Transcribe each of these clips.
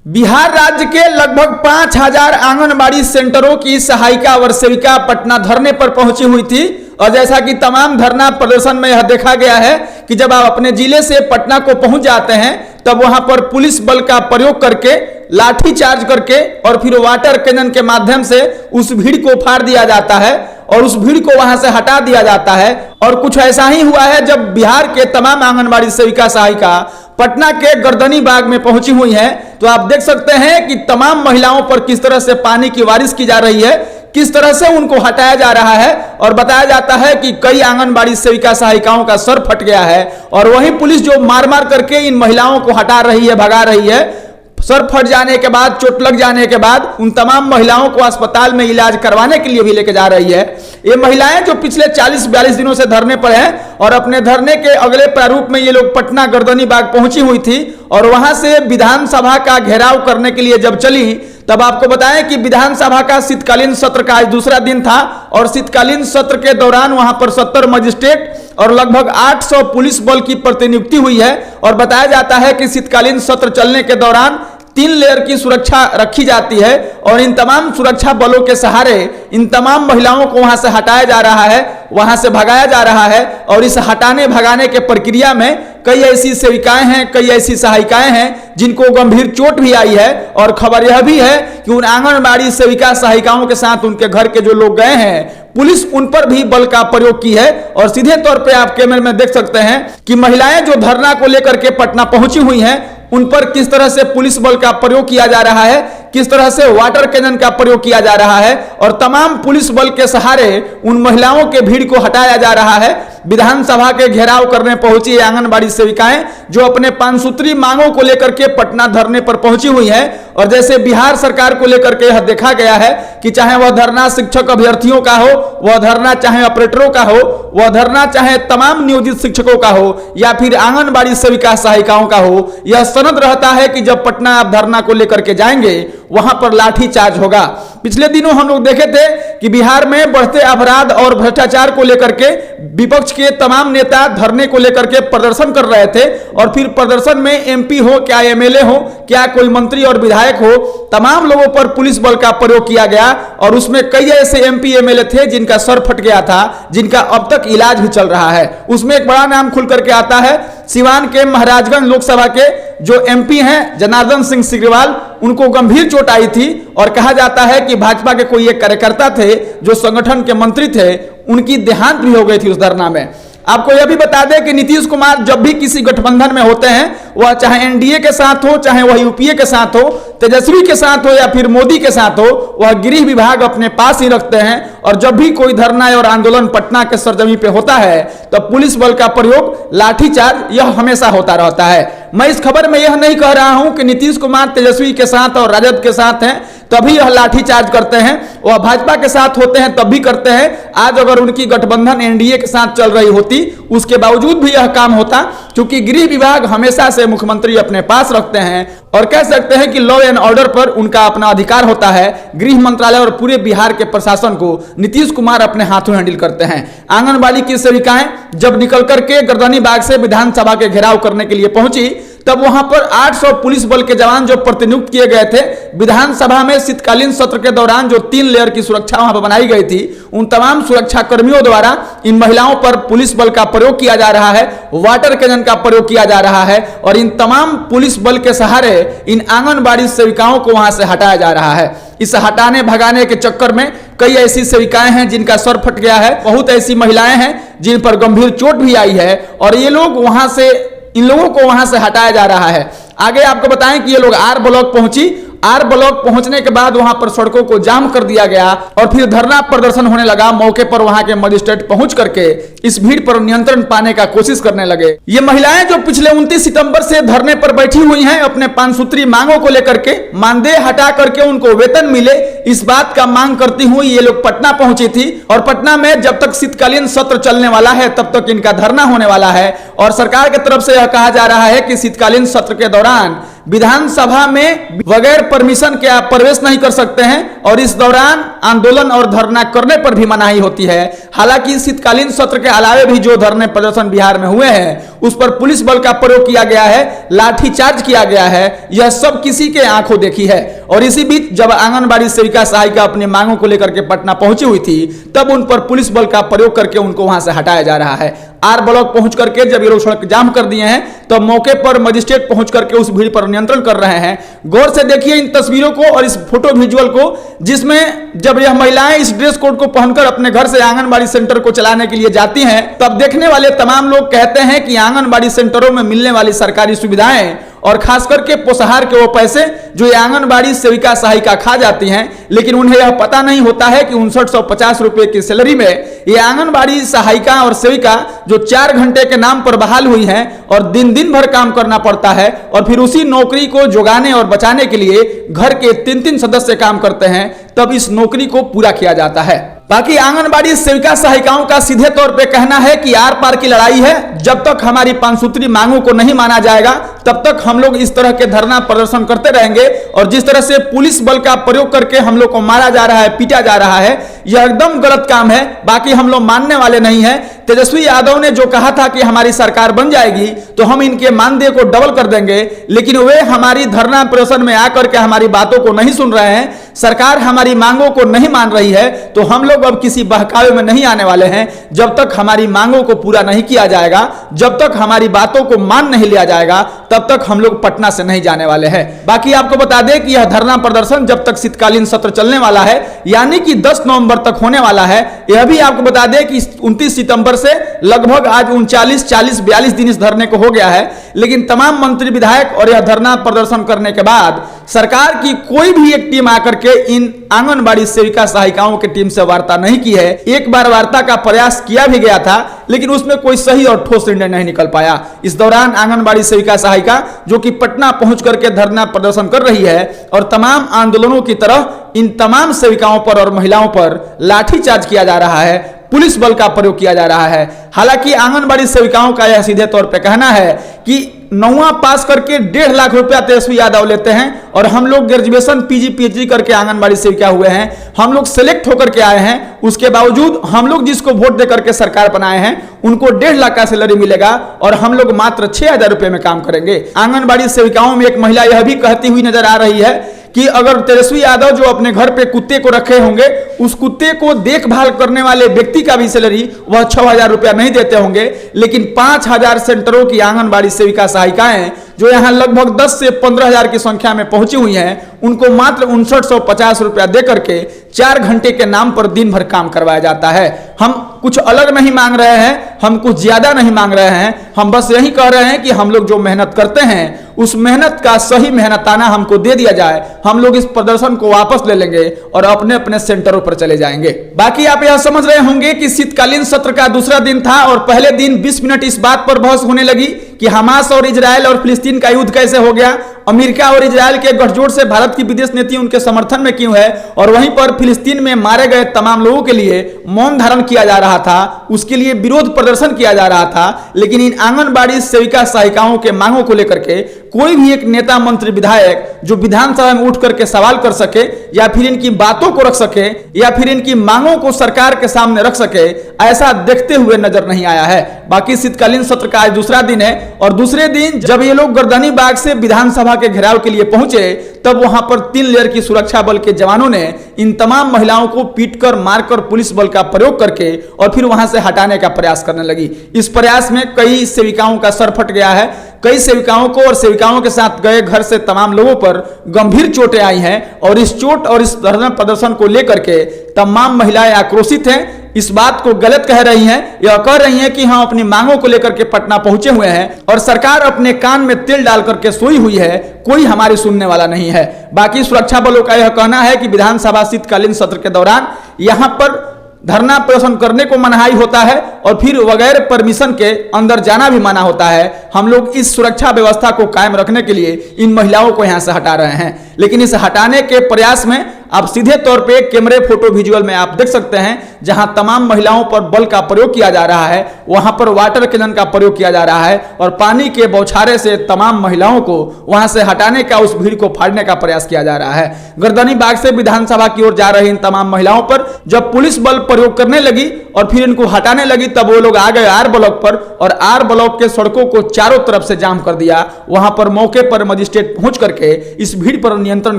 बिहार राज्य के लगभग 5000 आंगनबाड़ी सेंटरों की सहायिका व सेविका पटना धरने पर पहुंची हुई थी। और जैसा कि तमाम धरना प्रदर्शन में यह देखा गया है कि जब आप अपने जिले से पटना को पहुंच जाते हैं तब वहां पर पुलिस बल का प्रयोग करके, लाठी चार्ज करके और फिर वाटर कैनन के माध्यम से उस भीड़ को फाड़ दिया जाता है और उस भीड़ को वहां से हटा दिया जाता है। और कुछ ऐसा ही हुआ है जब बिहार के तमाम आंगनबाड़ी सेविका सहायिका पटना के गर्दनी बाग में पहुंची हुई हैं, तो आप देख सकते हैं कि तमाम महिलाओं पर किस तरह से पानी की बारिश की जा रही है, किस तरह से उनको हटाया जा रहा है। और बताया जाता है कि कई आंगनबाड़ी सेविका सहायिकाओं का सर फट गया है और वही पुलिस जो मार मार करके इन महिलाओं को हटा रही है, भगा रही है। सर फट जाने के बाद, चोट लग जाने के बाद उन तमाम महिलाओं को अस्पताल में इलाज करवाने के लिए भी लेके जा रही है। ये महिलाएं जो पिछले 40-42 दिनों से धरने पर हैं और अपने धरने के अगले प्रारूप में ये लोग पटना गर्दनी बाग पहुंची हुई थी और वहां से विधानसभा का घेराव करने के लिए जब चली, तब आपको बताएं कि विधानसभा का शीतकालीन सत्र का आज दूसरा दिन था और शीतकालीन सत्र के दौरान वहां पर 70 मजिस्ट्रेट और लगभग 800 पुलिस बल की प्रतिनियुक्ति हुई है। और बताया जाता है कि शीतकालीन सत्र चलने के दौरान 3 लेयर की सुरक्षा रखी जाती है और इन तमाम सुरक्षा बलों के सहारे इन तमाम महिलाओं को वहां से हटाया जा रहा है, वहां से भगाया जा रहा है। और इस हटाने भगाने के प्रक्रिया में कई ऐसी सेविकाएं हैं, कई ऐसी सहायिकाएं हैं जिनको गंभीर चोट भी आई है। और खबर यह भी है कि उन आंगनबाड़ी सेविका सहायिकाओं के साथ उनके घर के जो लोग गए हैं, पुलिस उन पर भी बल का प्रयोग की है। और सीधे तौर पे आप कैमरे में देख सकते हैं कि महिलाएं जो धरना को लेकर के पटना पहुंची हुई हैं, उन पर किस तरह से पुलिस बल का प्रयोग किया जा रहा है, किस तरह से वाटर कैनन का प्रयोग किया जा रहा है और तमाम पुलिस बल के सहारे उन महिलाओं के भीड़ को हटाया जा रहा है। विधानसभा के घेराव करने पहुंची आंगनबाड़ी सेविकाएं जो अपने 5 सूत्री मांगों को लेकर के पटना धरने पर पहुंची हुई हैं। और जैसे बिहार सरकार को लेकर के यह देखा गया है कि चाहे वह धरना शिक्षक अभ्यर्थियों का हो, वह धरना चाहे ऑपरेटरों का हो, वह धरना चाहे तमाम नियोजित शिक्षकों का हो या फिर आंगनबाड़ी सेविका सहायिकाओं का हो, यह सनद रहता है कि जब पटना आप धरना को लेकर के जाएंगे वहां पर लाठी चार्ज होगा। पिछले दिनों हम लोग देखे थे कि बिहार में बढ़ते अपराध और भ्रष्टाचार को लेकर के विपक्ष के तमाम नेता धरने को लेकर के प्रदर्शन कर रहे थे और फिर प्रदर्शन में एमपी हो, क्या एमएलए हो, क्या कोई मंत्री और विधायक हो, तमाम लोगों पर पुलिस बल का प्रयोग किया गया। और उसमें कई ऐसे एमपी एमएलए थे जिनका सर फट गया था, जिनका अब तक इलाज भी चल रहा है। उसमें एक बड़ा नाम खुल करके आता है सिवान के महाराजगंज लोकसभा के जो एमपी हैं जनार्दन सिंह सिग्रीवाल, उनको गंभीर चोट आई थी और कहा जाता है कि भाजपा के कोई एक कार्यकर्ता थे जो संगठन के मंत्री थे, उनकी देहांत भी हो गई थी उस धरना में। आपको यह भी बता दें कि नीतीश कुमार जब भी किसी गठबंधन में होते हैं, वह चाहे एनडीए के साथ हो, चाहे वह यूपीए के साथ हो, तेजस्वी के साथ हो या फिर मोदी के साथ हो, वह गृह विभाग अपने पास ही रखते हैं। और जब भी कोई धरना और आंदोलन पटना के सरजमी पे होता है तो पुलिस बल का प्रयोग, लाठीचार्ज यह हमेशा होता रहता है। मैं इस खबर में यह नहीं कह रहा हूं कि नीतीश कुमार तेजस्वी के साथ और राजद के साथ हैं तभी यह लाठीचार्ज करते हैं, वह भाजपा के साथ होते हैं तब भी करते हैं। आज अगर उनकी गठबंधन एनडीए के साथ चल रही होती, उसके बावजूद भी यह काम होता, क्योंकि गृह विभाग हमेशा से मुख्यमंत्री अपने पास रखते हैं और कह सकते हैं कि लॉ एंड ऑर्डर पर उनका अपना अधिकार होता है। गृह मंत्रालय और पूरे बिहार के प्रशासन को नीतीश कुमार अपने हाथों हैंडल करते हैं। आंगनबाड़ी की सेविकाएं जब निकल करके गर्दनी बाग से विधानसभा के घेराव करने के लिए पहुंची, तब वहां पर 800 पुलिस बल के जवान जो प्रतिनियुक्त किए गए थे, विधानसभा में शीतकालीन सत्र के दौरान जो 3 लेयर की सुरक्षा वहां पर बनाई गई थी, उन तमाम सुरक्षा कर्मियों द्वारा इन महिलाओं पर पुलिस बल का प्रयोग किया जा रहा है, वाटर कैनन का प्रयोग किया जा रहा है और इन तमाम पुलिस बल के सहारे इन आंगनबाड़ी सेविकाओं को वहां से हटाया जा रहा है। इस हटाने भगाने के चक्कर में कई ऐसी सेविकाएं हैं जिनका सर फट गया है, बहुत ऐसी महिलाएं हैं जिन पर गंभीर चोट भी आई है और ये लोग वहां से, इन लोगों को वहां से हटाया जा रहा है। आगे आपको बताएं कि ये लोग आर ब्लॉक पहुंची। आर ब्लॉक पहुंचने के बाद वहां पर सड़कों को जाम कर दिया गया और फिर धरना प्रदर्शन होने लगा। मौके पर वहां के मजिस्ट्रेट पहुंच करके इस भीड़ पर नियंत्रण पाने का कोशिश करने लगे। ये महिलाएं जो पिछले 29 सितंबर से धरने पर बैठी हुई हैं, अपने 5 सूत्री मांगों को लेकर के, मानदेय हटा करके उनको वेतन मिले, इस बात का मांग करती हुई ये लोग पटना पहुंची थी। और पटना में जब तक शीतकालीन सत्र चलने वाला है तब तक इनका धरना होने वाला है। और सरकार की तरफ से यह कहा जा रहा है कि शीतकालीन सत्र के दौरान विधानसभा में बगैर परमिशन के आप प्रवेश नहीं कर सकते हैं और इस दौरान आंदोलन और धरना करने पर भी मनाही होती है। हालांकि शीतकालीन सत्र के अलावे भी जो धरने प्रदर्शन बिहार में हुए हैं उस पर पुलिस बल का प्रयोग किया गया है, लाठीचार्ज किया गया है, यह सब किसी के आंखों देखी है। और इसी बीच जब आंगनबाड़ी सेविका सहायिका अपनी मांगों को लेकर के पटना पहुंची हुई थी तब उन पर पुलिस बल का प्रयोग करके उनको वहां से हटाया जा रहा है। आर ब्लॉक पहुंच करके जब ये लोग सड़क जाम कर दिए हैं तो मौके पर मजिस्ट्रेट पहुंच करके उस भीड़ पर नियंत्रण कर रहे हैं। गौर से देखिए इन तस्वीरों को और इस फोटो विजुअल को, जिसमें जब यह महिलाएं इस ड्रेस कोड को पहनकर अपने घर से आंगनबाड़ी सेंटर को चलाने के लिए जाती हैं तब देखने वाले तमाम लोग कहते हैं कि आंगनबाड़ी सेंटरों में मिलने वाली सरकारी सुविधाएं और खास करके पोषाहार के वो पैसे जो ये आंगनबाड़ी सेविका सहायिका खा जाती हैं, लेकिन उन्हें यह पता नहीं होता है कि 5950 रुपए की सैलरी में ये आंगनबाड़ी सहायिका और सेविका जो 4 घंटे के नाम पर बहाल हुई हैं और दिन दिन भर काम करना पड़ता है और फिर उसी नौकरी को जुगाने और बचाने के लिए घर के 3-3 सदस्य काम करते हैं, तब इस नौकरी को पूरा किया जाता है। बाकी आंगनबाड़ी सेविका सहायिकाओं का सीधे तौर पे कहना है कि आर पार की लड़ाई है, जब तक हमारी 5 सूत्री मांगों को नहीं माना जाएगा तब तक हम लोग इस तरह के धरना प्रदर्शन करते रहेंगे। और जिस तरह से पुलिस बल का प्रयोग करके हम लोग को मारा जा रहा है, पीटा जा रहा है, यह एकदम गलत काम है। बाकी हम लोग मानने वाले नहीं हैं। तेजस्वी यादव ने जो कहा था कि हमारी सरकार बन जाएगी तो हम इनके मानदेय को डबल कर देंगे, लेकिन वे हमारी धरना प्रदर्शन में आकर के हमारी बातों को नहीं सुन रहे हैं, सरकार हमारी मांगों को नहीं मान रही है, तो हम लोग अब किसी बहकावे में नहीं आने वाले हैं। जब तक हमारी मांगों को पूरा नहीं किया जाएगा, जब तक हमारी बातों को मान नहीं लिया जाएगा, तब तक हम लोग पटना से नहीं जाने वाले हैं। बाकी आपको बता दें कि यह धरना प्रदर्शन जब तक शीतकालीन सत्र चलने वाला है यानी कि 10 नवंबर तक होने वाला है। यह भी आपको बता दें कि 29 सितंबर से लगभग आज 39-40-42 दिन इस धरने को हो गया है, लेकिन तमाम मंत्री विधायक और यह धरना प्रदर्शन करने के बाद सरकार की कोई भी एक टीम आकर के इन आंगनबाड़ी सेविका सहायिकाओं की टीम से वार्ता नहीं की है। एक बार वार्ता का प्रयास किया भी गया था, लेकिन उसमें कोई सही और ठोस निर्णय नहीं निकल पाया। इस दौरान आंगनबाड़ी सेविका सहायिका जो कि पटना पहुंच करके धरना प्रदर्शन कर रही है और तमाम आंदोलनों की तरह इन तमाम सेविकाओं पर और महिलाओं पर लाठीचार्ज किया जा रहा है, पुलिस बल का प्रयोग किया जा रहा है। हालांकि आंगनबाड़ी सेविकाओं का यह सीधे तौर पे कहना है कि 9वां पास करके 1.5 लाख रुपया तेजस्वी यादव लेते हैं और हम लोग ग्रेजुएशन PG करके आंगनबाड़ी सेविका हुए हैं, हम लोग सेलेक्ट होकर के आए हैं, उसके बावजूद हम लोग जिसको वोट देकर के सरकार बनाए हैं उनको 1.5 लाख का सैलरी मिलेगा और हम लोग मात्र 6000 रुपए में काम करेंगे। आंगनबाड़ी सेविकाओं में एक महिला यह भी कहती हुई नजर आ रही है कि अगर तेजस्वी यादव जो अपने घर पे कुत्ते को रखे होंगे उस कुत्ते को देखभाल करने वाले व्यक्ति का भी सैलरी वह 6000 रुपया नहीं देते होंगे, लेकिन 5000 सेंटरों की आंगनबाड़ी सेविका सहायिकाएं जो यहां लगभग 10 से 15,000 की संख्या में पहुंची हुई हैं उनको मात्र 5950 रुपया देकर के 4 घंटे के नाम पर दिन भर काम करवाया जाता है। हम कुछ अलग नहीं मांग रहे हैं, हम कुछ ज्यादा नहीं मांग रहे हैं, हम बस यही कह रहे हैं कि हम लोग जो मेहनत करते हैं उस मेहनत का सही मेहनताना हमको दे दिया जाए, हम लोग इस प्रदर्शन को वापस ले लेंगे और अपने अपने सेंटरों पर चले जाएंगे। बाकी आप यह समझ रहे होंगे कि शीतकालीन सत्र का दूसरा दिन था और पहले दिन 20 मिनट इस बात पर बहस होने लगी कि हमास और इजराइल और फिलिस्तीन का युद्ध कैसे हो गया, अमेरिका और इजराइल के गठजोड़ से भारत की विदेश नीति उनके समर्थन में क्यों है, और वहीं पर फिलिस्तीन में मारे गए तमाम लोगों के लिए मौन धारण किया जा रहा था, उसके लिए विरोध प्रदर्शन किया जा रहा था। लेकिन इन आंगनबाड़ी सेविका सहायिकाओं के मांगों को लेकर के कोई भी एक नेता मंत्री विधायक जो विधानसभा में उठ करके सवाल कर सके या फिर इनकी बातों को रख सके या फिर इनकी मांगों को सरकार के सामने रख सके, ऐसा देखते हुए नजर नहीं आया है। बाकी शीतकालीन सत्र का आज दूसरा दिन है और दूसरे दिन जब ये लोग गर्दनी बाग से विधानसभा के घेराव के लिए पहुंचे तब वहां पर 3 लेयर की सुरक्षा बल के जवानों ने इन तमाम महिलाओं को पीटकर मारकर पुलिस बल का प्रयोग करके और फिर वहां से हटाने का प्रयास करने लगी। इस प्रयास में कई सेविकाओं का सर फट गया है, कई सेविकाओं को और सेविकाओं के साथ गए घर से तमाम लोगों पर गंभीर चोटें आई हैं और इस चोट और इस धरना प्रदर्शन को लेकर के तमाम महिलाएं आक्रोशित हैं, इस बात को गलत कह रही हैं, यह कह रही हैं कि हम अपनी मांगों को लेकर के पटना पहुंचे हुए हैं और सरकार अपने कान में तेल डाल करके सोई हुई है, कोई हमारी सुनने वाला नहीं है। बाकी सुरक्षा बलों का यह कहना है कि विधानसभा शीतकालीन सत्र के दौरान यहां पर धरना प्रदर्शन करने को मनाही होता है और फिर बगैर परमिशन के अंदर जाना भी मना होता है। हम लोग इस सुरक्षा व्यवस्था को कायम रखने के लिए इन महिलाओं को यहां से हटा रहे हैं, लेकिन इस हटाने के प्रयास में आप सीधे तौर पे कैमरे फोटो विजुअल में आप देख सकते हैं, जहां तमाम महिलाओं पर बल का प्रयोग किया जा रहा है, वहां पर वाटर कैनन का प्रयोग किया जा रहा है और पानी के बौछारे से तमाम महिलाओं को वहां से हटाने का, उस भीड़ को फाड़ने का प्रयास किया जा रहा है। गर्दनीबाग से विधानसभा की ओर जा रही इन तमाम महिलाओं पर जब पुलिस बल प्रयोग करने लगी और फिर इनको हटाने लगी, तब वो लोग आ गए आर ब्लॉक पर और आर ब्लॉक के सड़कों को चारों तरफ से जाम कर दिया। वहां पर मौके पर मजिस्ट्रेट पहुंच करके इस भीड़ पर नियंत्रण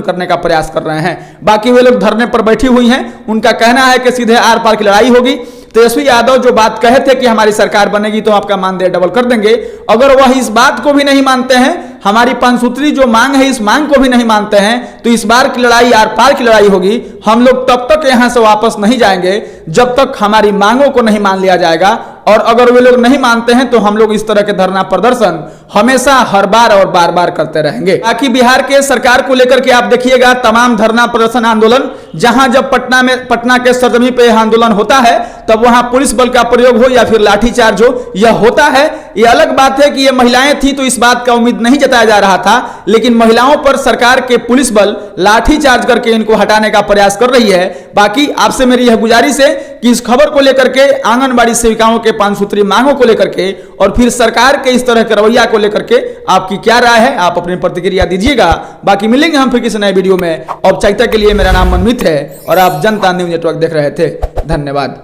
करने का प्रयास कर रहे हैं। बाकी वे लोग धरने पर बैठी हुई हैं, उनका कहना है कि सीधे आर पार की लड़ाई होगी। तेजस्वी यादव जो बात कहे थे कि हमारी सरकार बनेगी तो आपका मानदेय डबल कर देंगे, अगर वह इस बात को भी नहीं मानते हैं, हमारी 5 सूत्री जो मांग है इस मांग को भी नहीं मानते हैं, तो इस बार की लड़ाई आर पार की लड़ाई होगी। हम लोग तब तक यहां से वापस नहीं जाएंगे जब तक हमारी मांगों को नहीं मान लिया जाएगा, और अगर वे लोग नहीं मानते हैं तो हम लोग इस तरह के धरना प्रदर्शन हमेशा हर बार और बार बार करते रहेंगे। बाकी बिहार के सरकार को लेकर के आप देखिएगा तमाम धरना प्रदर्शन आंदोलन, जहां जब पटना के सरजमी पे आंदोलन होता है तब वहां पुलिस बल का प्रयोग हो या फिर लाठीचार्ज हो, यह होता है। यह अलग बात है कि ये महिलाएं थी तो इस बात का उम्मीद नहीं जताया जा रहा था, लेकिन महिलाओं पर सरकार के पुलिस बल लाठीचार्ज करके इनको हटाने का प्रयास कर रही है। बाकी आपसे मेरी यह गुजारिश है कि इस खबर को लेकर के, आंगनबाड़ी सेविकाओं के 5 सूत्री मांगों को लेकर के और फिर सरकार के इस तरह के रवैया को लेकर के आपकी क्या राय है, आप अपनी प्रतिक्रिया दीजिएगा। बाकी मिलेंगे हम फिर किसी नए वीडियो में। औपचारिकता के लिए मेरा नाम मनमीत है और आप जनता न्यूज नेटवर्क देख रहे थे। धन्यवाद।